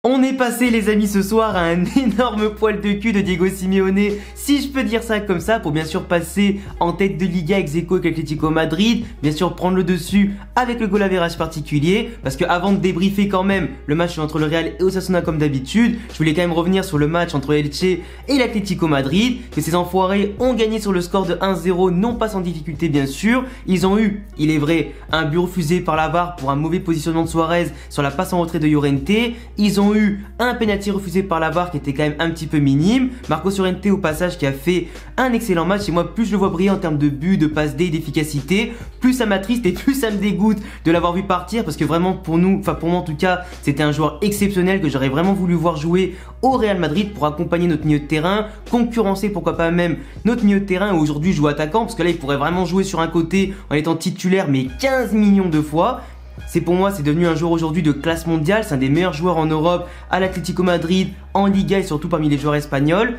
On est passé les amis ce soir à un énorme poil de cul de Diego Simeone, si je peux dire ça comme ça, pour bien sûr passer en tête de Liga ex aequo avec l'Atlético Madrid, bien sûr prendre le dessus avec le goal average particulier, parce que avant de débriefer quand même le match entre le Real et Osasuna comme d'habitude, je voulais quand même revenir sur le match entre Elche et l'Atlético Madrid, que ces enfoirés ont gagné sur le score de 1-0, non pas sans difficulté bien sûr. Ils ont eu, il est vrai, un but refusé par la VAR pour un mauvais positionnement de Suarez sur la passe en retrait de Llorente. Ils ont eu un penalty refusé par la VAR qui était quand même un petit peu minime. Marcos Llorente au passage qui a fait un excellent match, et moi plus je le vois briller en termes de but, de passe D et d'efficacité, plus ça m'attriste et plus ça me dégoûte de l'avoir vu partir, parce que vraiment pour nous, enfin pour moi en tout cas, c'était un joueur exceptionnel que j'aurais vraiment voulu voir jouer au Real Madrid pour accompagner notre milieu de terrain, concurrencer pourquoi pas même notre milieu de terrain où aujourd'hui joue attaquant, parce que là il pourrait vraiment jouer sur un côté en étant titulaire mais 15 millions de fois. C'est pour moi, c'est devenu un joueur aujourd'hui de classe mondiale, c'est un des meilleurs joueurs en Europe, à l'Atlético Madrid, en Liga et surtout parmi les joueurs espagnols.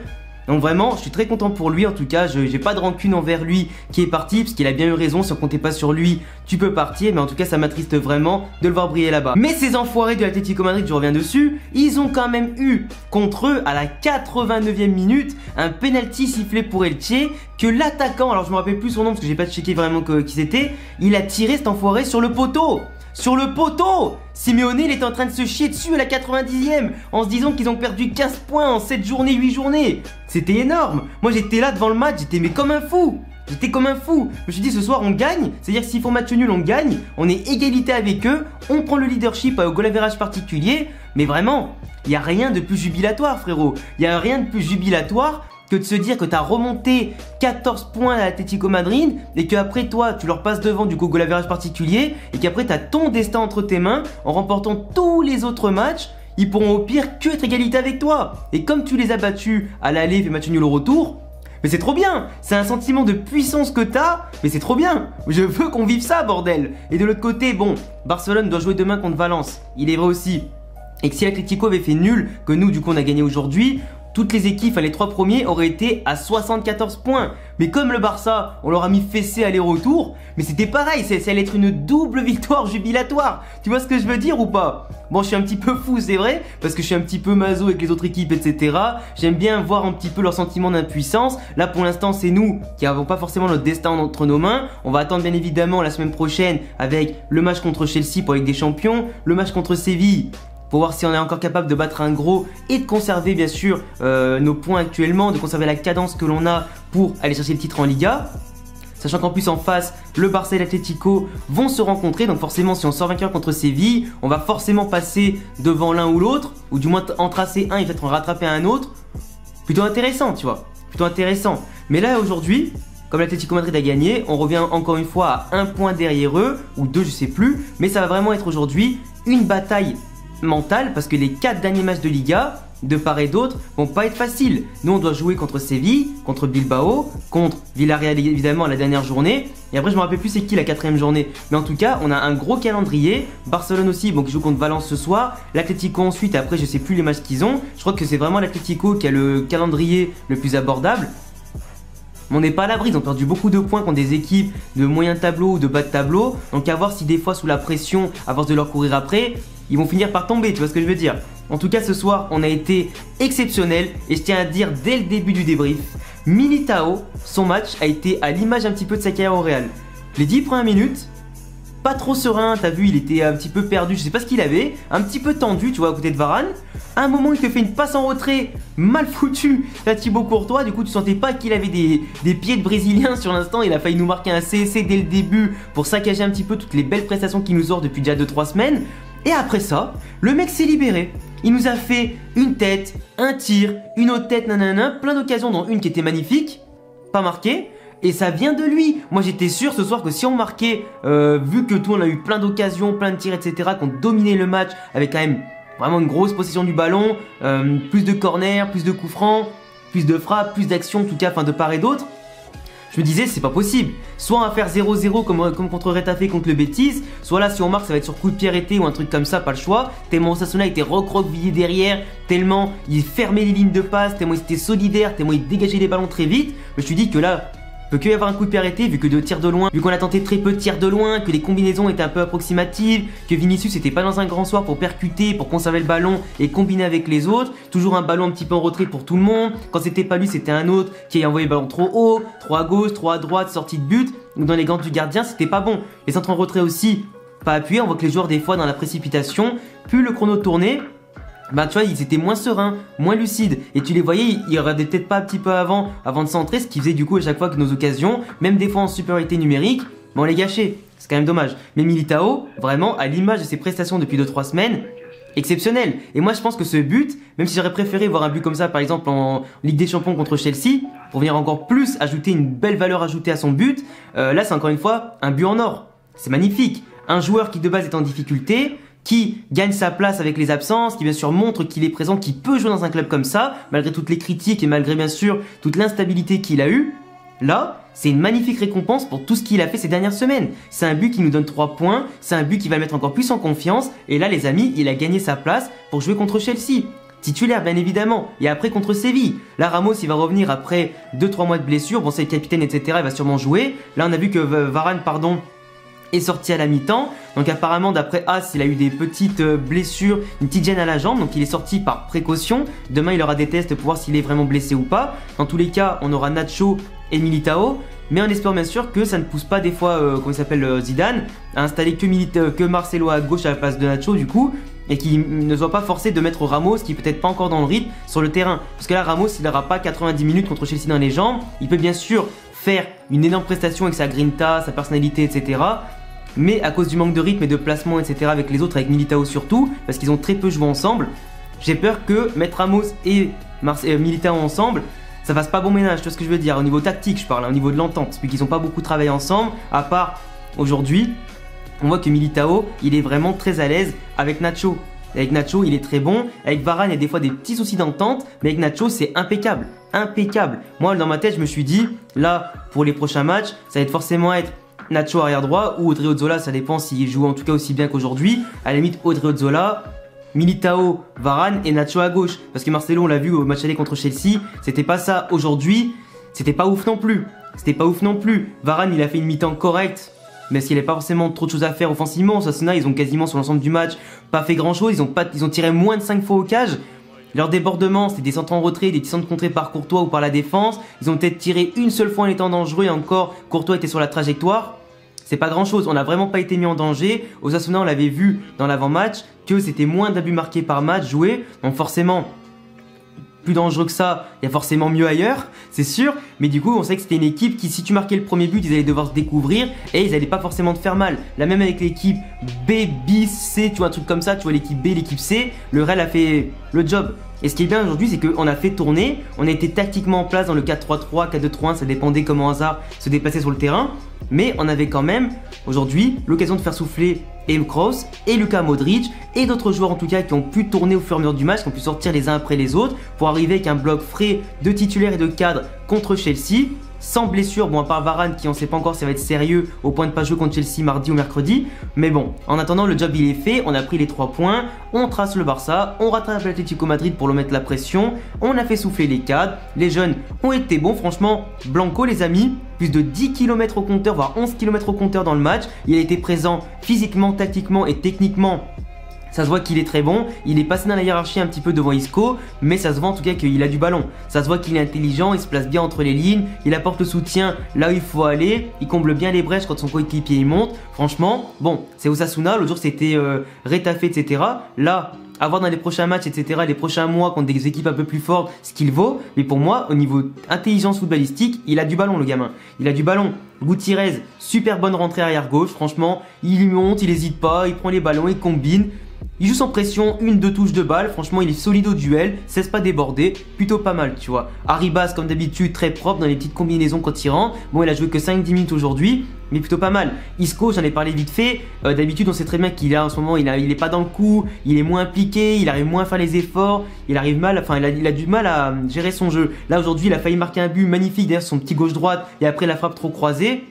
Donc vraiment, je suis très content pour lui, en tout cas, j'ai pas de rancune envers lui qui est parti, parce qu'il a bien eu raison, si on comptait pas sur lui, tu peux partir, mais en tout cas, ça m'attriste vraiment de le voir briller là-bas. Mais ces enfoirés de l'Atlético Madrid, je reviens dessus, ils ont quand même eu, contre eux, à la 89e minute, un penalty sifflé pour Elche, que l'attaquant, alors je me rappelle plus son nom, parce que j'ai pas checké vraiment qui c'était, il a tiré cet enfoiré sur le poteau. Sur le poteau! Simeone, il était en train de se chier dessus à la 90e en se disant qu'ils ont perdu 15 points en 7 journées, 8 journées. C'était énorme. Moi j'étais là devant le match, j'étais mais comme un fou. J'étais comme un fou. Je me suis dit ce soir on gagne, c'est-à-dire que s'ils font match nul on gagne, on est égalité avec eux, on prend le leadership au goal average particulier, mais vraiment, il n'y a rien de plus jubilatoire frérot. Il n'y a rien de plus jubilatoire que de se dire que tu as remonté 14 points à l'Atlético Madrid et qu'après toi tu leur passes devant du coup goal average particulier et qu'après tu as ton destin entre tes mains en remportant tous les autres matchs. Ils pourront au pire que être égalité avec toi, et comme tu les as battus à l'aller et match nul au retour, mais c'est trop bien. C'est un sentiment de puissance que t'as, mais c'est trop bien. Je veux qu'on vive ça bordel. Et de l'autre côté, bon, Barcelone doit jouer demain contre Valence, il est vrai aussi, et que si l'Atlético avait fait nul, que nous du coup on a gagné aujourd'hui, toutes les équipes, les 3 premiers auraient été à 74 points. Mais comme le Barça, on leur a mis fessé aller-retour, mais c'était pareil, ça allait être une double victoire jubilatoire. Tu vois ce que je veux dire ou pas? Bon, je suis un petit peu fou, c'est vrai, parce que je suis un petit peu maso avec les autres équipes, etc. J'aime bien voir un petit peu leur sentiment d'impuissance. Là, pour l'instant, c'est nous qui n'avons pas forcément notre destin entre nos mains. On va attendre bien évidemment la semaine prochaine avec le match contre Chelsea pour la Ligue des Champions, le match contre Séville, pour voir si on est encore capable de battre un gros et de conserver bien sûr nos points actuellement, de conserver la cadence que l'on a pour aller chercher le titre en Liga. Sachant qu'en plus en face, le Barça et l'Atlético vont se rencontrer, donc forcément si on sort vainqueur contre Séville, on va forcément passer devant l'un ou l'autre, ou du moins en tracer un et peut-être en rattraper un autre. Plutôt intéressant, tu vois, plutôt intéressant. Mais là aujourd'hui, comme l'Atlético Madrid a gagné, on revient encore une fois à 1 point derrière eux, ou 2 je sais plus, mais ça va vraiment être aujourd'hui une bataille mentale, parce que les 4 derniers matchs de Liga, de part et d'autre, vont pas être faciles. Nous on doit jouer contre Séville, contre Bilbao, contre Villarreal évidemment à la dernière journée, et après je me rappelle plus c'est qui la 4ème journée, mais en tout cas on a un gros calendrier. Barcelone aussi, bon, qui joue contre Valence ce soir, l'Atlético ensuite, et après je sais plus les matchs qu'ils ont. Je crois que c'est vraiment l'Atlético qui a le calendrier le plus abordable. Mais on n'est pas à l'abri, ils ont perdu beaucoup de points contre des équipes de moyen tableau ou de bas de tableau. Donc à voir si des fois sous la pression, à force de leur courir après, ils vont finir par tomber, tu vois ce que je veux dire. En tout cas ce soir on a été exceptionnel, et je tiens à dire dès le début du débrief, Militao, son match a été à l'image un petit peu de sa carrière au Real. Les 10 premières minutes, pas trop serein, t'as vu, il était un petit peu perdu, je sais pas ce qu'il avait, un petit peu tendu, tu vois, à côté de Varane. À un moment, il te fait une passe en retrait mal foutue à Thibaut Courtois, du coup, tu sentais pas qu'il avait des pieds de Brésilien sur l'instant, il a failli nous marquer un CSC dès le début pour saccager un petit peu toutes les belles prestations qu'il nous sort depuis déjà 2-3 semaines. Et après ça, le mec s'est libéré. Il nous a fait une tête, un tir, une autre tête, nanana, plein d'occasions, dont une qui était magnifique, pas marquée. Et ça vient de lui. Moi j'étais sûr ce soir que si on marquait, vu que tout on a eu plein d'occasions, plein de tirs, etc., qu'on dominait le match avec quand même vraiment une grosse possession du ballon, plus de corners, plus de coups francs, plus de frappes, plus d'actions en tout cas, enfin de part et d'autre. Je me disais c'est pas possible, soit on va faire 0-0 comme contre Retafe contre le Betis, soit là si on marque ça va être sur coup de pied arrêté ou un truc comme ça, pas le choix, tellement Osasuna était recroquevillé derrière, tellement il fermait les lignes de passe, tellement il était solidaire, tellement il dégageait les ballons très vite. Je me suis dit que là, peut que y avoir un coup de pied arrêté vu que de tirs de loin, vu qu'on a tenté très peu de tirs de loin, que les combinaisons étaient un peu approximatives, que Vinicius était pas dans un grand soir pour percuter, pour conserver le ballon et combiner avec les autres, toujours un ballon un petit peu en retrait pour tout le monde, quand c'était pas lui c'était un autre qui a envoyé le ballon trop haut, trop à gauche, trop à droite, sortie de but, ou dans les gants du gardien c'était pas bon. Les centres en retrait aussi, pas appuyés, on voit que les joueurs des fois dans la précipitation, plus le chrono tournait, bah tu vois ils étaient moins sereins, moins lucides et tu les voyais ils regardaient peut-être pas un petit peu avant de centrer, ce qui faisait du coup à chaque fois que nos occasions, même des fois en supériorité numérique, bah on les gâchait, c'est quand même dommage. Mais Militao, vraiment à l'image de ses prestations depuis 2-3 semaines, exceptionnel. Et moi je pense que ce but, même si j'aurais préféré voir un but comme ça par exemple en Ligue des Champions contre Chelsea, pour venir encore plus ajouter une belle valeur ajoutée à son but, là c'est encore une fois un but en or, c'est magnifique. Un joueur qui de base est en difficulté, qui gagne sa place avec les absences, qui bien sûr montre qu'il est présent, qu'il peut jouer dans un club comme ça, malgré toutes les critiques et malgré bien sûr toute l'instabilité qu'il a eue. Là, c'est une magnifique récompense pour tout ce qu'il a fait ces dernières semaines. C'est un but qui nous donne 3 points, c'est un but qui va le mettre encore plus en confiance, et là les amis, il a gagné sa place pour jouer contre Chelsea. Titulaire bien évidemment, et après contre Séville. Là Ramos il va revenir après 2-3 mois de blessure, bon c'est le capitaine etc, il va sûrement jouer. Là on a vu que Varane est sorti à la mi-temps, donc apparemment d'après As il a eu des petites blessures, une petite gêne à la jambe, donc il est sorti par précaution. Demain il aura des tests pour voir s'il est vraiment blessé ou pas. Dans tous les cas on aura Nacho et Militao, mais on espère bien sûr que ça ne pousse pas des fois, comment il s'appelle, Zidane, à installer que Marcelo à gauche à la place de Nacho du coup, et qui ne soit pas forcé de mettre Ramos, qui peut être pas encore dans le rythme, sur le terrain. Parce que là Ramos il n'aura pas 90 minutes contre Chelsea dans les jambes, il peut bien sûr faire une énorme prestation avec sa grinta, sa personnalité etc. Mais à cause du manque de rythme et de placement etc avec les autres, avec Militao surtout, parce qu'ils ont très peu joué ensemble, j'ai peur que mettre Ramos et Militao ensemble, ça fasse pas bon ménage, tu vois ce que je veux dire, au niveau tactique je parle, au niveau de l'entente, parce qu'ils ont pas beaucoup travaillé ensemble, à part aujourd'hui, on voit que Militao, il est vraiment très à l'aise avec Nacho. Avec Nacho, il est très bon. Avec Varane, il y a des fois des petits soucis d'entente, mais avec Nacho, c'est impeccable. Impeccable. Moi, dans ma tête, je me suis dit, là, pour les prochains matchs, ça va être forcément être Nacho arrière droit ou Odriozola, ça dépend s'il joue en tout cas aussi bien qu'aujourd'hui. À la limite, Odriozola, Militao, Varane et Nacho à gauche. Parce que Marcelo, on l'a vu au match aller contre Chelsea, c'était pas ça. Aujourd'hui, c'était pas ouf non plus. C'était pas ouf non plus. Varane, il a fait une mi-temps correcte, mais s'il n'y avait pas forcément trop de choses à faire offensivement. Osasuna, ils ont quasiment sur l'ensemble du match pas fait grand chose, ils ont tiré moins de 5 fois au cage. Leur débordement, c'était des centres en retrait, des petits centres contrés par Courtois ou par la défense. Ils ont peut-être tiré une seule fois en étant dangereux et encore Courtois était sur la trajectoire. C'est pas grand chose, on n'a vraiment pas été mis en danger. Osasuna, on l'avait vu dans l'avant-match que c'était moins d'abus marqués par match joué, donc forcément plus dangereux que ça, il y a forcément mieux ailleurs, c'est sûr, mais du coup on sait que c'était une équipe qui, si tu marquais le premier but, ils allaient devoir se découvrir et ils allaient pas forcément te faire mal. Là même avec l'équipe B, B, C, tu vois un truc comme ça, tu vois l'équipe B, l'équipe C, le Real a fait le job. Et ce qui est bien aujourd'hui, c'est qu'on a fait tourner, on a été tactiquement en place dans le 4-3-3, 4-2-3-1, ça dépendait comment Hazard se déplaçait sur le terrain, mais on avait quand même aujourd'hui l'occasion de faire souffler Emre Kroos et Luka Modric et d'autres joueurs en tout cas qui ont pu tourner au fur et à mesure du match, qui ont pu sortir les uns après les autres pour arriver avec un bloc frais de titulaires et de cadres contre Chelsea, sans blessure, bon à part Varane qui on sait pas encore si ça va être sérieux au point de pas jouer contre Chelsea mardi ou mercredi, mais bon, en attendant le job il est fait, on a pris les 3 points, on trace le Barça, on rattrape l'Atlético Madrid pour le mettre la pression, on a fait souffler les cadres, les jeunes ont été bons, franchement, Blanco les amis, plus de 10 km au compteur, voire 11 km au compteur dans le match, il a été présent physiquement, tactiquement et techniquement. Ça se voit qu'il est très bon, il est passé dans la hiérarchie un petit peu devant Isco, mais ça se voit en tout cas qu'il a du ballon. Ça se voit qu'il est intelligent, il se place bien entre les lignes, il apporte le soutien là où il faut aller, il comble bien les brèches quand son coéquipier monte. Franchement, bon, c'est Osasuna, l'autre jour c'était Retafe, etc. Là, à voir dans les prochains matchs, etc., les prochains mois contre des équipes un peu plus fortes, ce qu'il vaut. Mais pour moi, au niveau intelligence footballistique, il a du ballon le gamin. Il a du ballon. Gutiérrez, super bonne rentrée arrière gauche, franchement, il monte, il hésite pas, il prend les ballons, il combine. Il joue sans pression, 1-2 touches de balle, franchement il est solide au duel, cesse pas déborder, plutôt pas mal tu vois. Arribas comme d'habitude très propre dans les petites combinaisons quand il rentre, bon il a joué que 5-10 minutes aujourd'hui, mais plutôt pas mal. Isco j'en ai parlé vite fait, d'habitude on sait très bien qu'il a en ce moment, il est pas dans le coup, il est moins impliqué, il arrive moins à faire les efforts, il a du mal à gérer son jeu. Là aujourd'hui il a failli marquer un but magnifique derrière son petit gauche-droite et après la frappe trop croisée.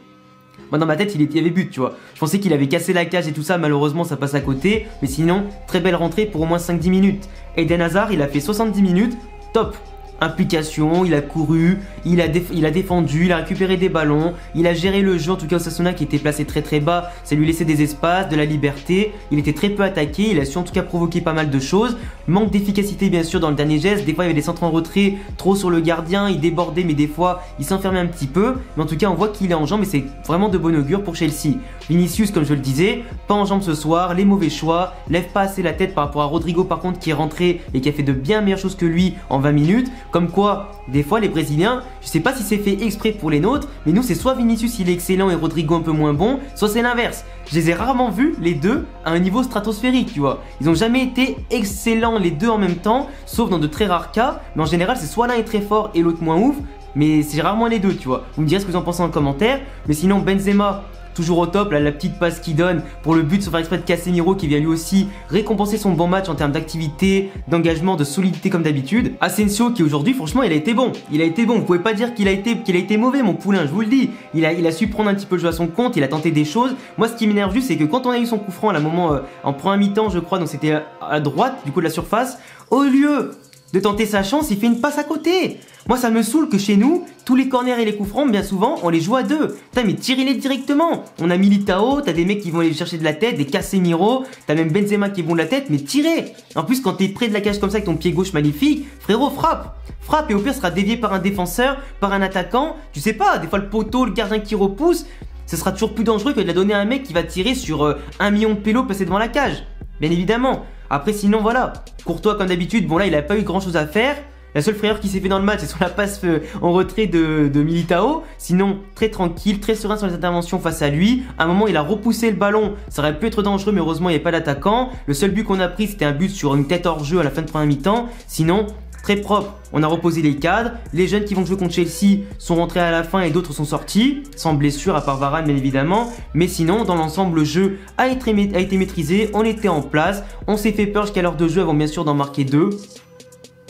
Moi dans ma tête il y avait but tu vois. Je pensais qu'il avait cassé la cage et tout ça, malheureusement ça passe à côté. Mais sinon très belle rentrée pour au moins 5-10 minutes. Eden Hazard il a fait 70 minutes, top. implication, il a couru, il a défendu, il a récupéré des ballons, il a géré le jeu, en tout cas Osasuna qui était placé très bas, ça lui laissait des espaces, de la liberté, il était très peu attaqué, il a su en tout cas provoquer pas mal de choses, manque d'efficacité bien sûr dans le dernier geste, des fois il y avait des centres en retrait, trop sur le gardien, il débordait mais des fois il s'enfermait un petit peu, mais en tout cas on voit qu'il est en jambes et c'est vraiment de bon augure pour Chelsea. Vinicius comme je le disais, pas en jambes ce soir, les mauvais choix, lève pas assez la tête par rapport à Rodrigo par contre qui est rentré et qui a fait de bien meilleures choses que lui en 20 minutes. Comme quoi, des fois les Brésiliens, je sais pas si c'est fait exprès pour les nôtres, mais nous c'est soit Vinicius il est excellent et Rodrigo un peu moins bon, soit c'est l'inverse. Je les ai rarement vus les deux à un niveau stratosphérique, tu vois. Ils ont jamais été excellents les deux en même temps, sauf dans de très rares cas, mais en général c'est soit l'un est très fort et l'autre moins ouf, mais c'est rarement les deux, tu vois. Vous me direz ce que vous en pensez en commentaire, mais sinon Benzema toujours au top, là, la petite passe qu'il donne pour le but sur faire exprès de Casemiro qui vient lui aussi récompenser son bon match en termes d'activité, d'engagement, de solidité comme d'habitude. Asensio qui aujourd'hui franchement il a été bon, vous pouvez pas dire qu'il a été mauvais mon poulain, je vous le dis, il a su prendre un petit peu le jeu à son compte, il a tenté des choses. Moi ce qui m'énerve juste c'est que quand on a eu son coup franc à un moment en première mi-temps je crois, donc c'était à droite du coup de la surface, au lieu de tenter sa chance, il fait une passe à côté. Moi ça me saoule que chez nous, tous les corners et les coups francs, bien souvent, on les joue à deux. Putain mais tirez-les directement. On a Militao, t'as des mecs qui vont aller chercher de la tête, des Casemiro, t'as même Benzema qui est bon de la tête, mais tirez. En plus quand t'es près de la cage comme ça avec ton pied gauche magnifique, frérot frappe. Frappe et au pire sera dévié par un défenseur, par un attaquant, tu sais pas, des fois le poteau, le gardien qui repousse, ce sera toujours plus dangereux que de la donner à un mec qui va tirer sur 1 million de pélos passés devant la cage. Bien évidemment. Après sinon voilà, Courtois comme d'habitude, bon là il a pas eu grand chose à faire. La seule frayeur qui s'est fait dans le match c'est sur la passe en retrait de Militao. Sinon très tranquille, très serein sur les interventions face à lui. À un moment il a repoussé le ballon, ça aurait pu être dangereux mais heureusement il n'y avait pas d'attaquant. Le seul but qu'on a pris c'était un but sur une tête hors jeu à la fin de première mi-temps. Sinon très propre, on a reposé les cadres, les jeunes qui vont jouer contre Chelsea sont rentrés à la fin et d'autres sont sortis, sans blessure à part Varane bien évidemment, mais sinon dans l'ensemble le jeu a été maîtrisé, on était en place, on s'est fait peur jusqu'à l'heure de jeu avant bien sûr d'en marquer 2.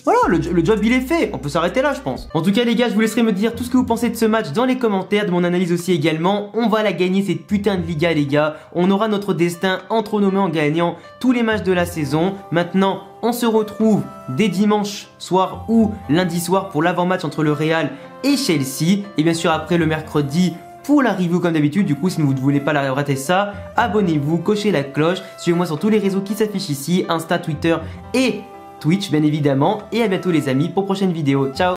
Voilà, le job il est fait, on peut s'arrêter là je pense. En tout cas les gars, je vous laisserai me dire tout ce que vous pensez de ce match dans les commentaires, de mon analyse aussi également. On va la gagner cette putain de Liga les gars, on aura notre destin entronommé en gagnant tous les matchs de la saison. Maintenant, on se retrouve dès dimanche soir ou lundi soir pour l'avant-match entre le Real et Chelsea. Et bien sûr après le mercredi pour la review comme d'habitude. Du coup si vous ne voulez pas la rater ça, abonnez-vous, cochez la cloche, suivez-moi sur tous les réseaux qui s'affichent ici, Insta, Twitter et Twitch bien évidemment, et à bientôt les amis pour prochaine vidéo, ciao.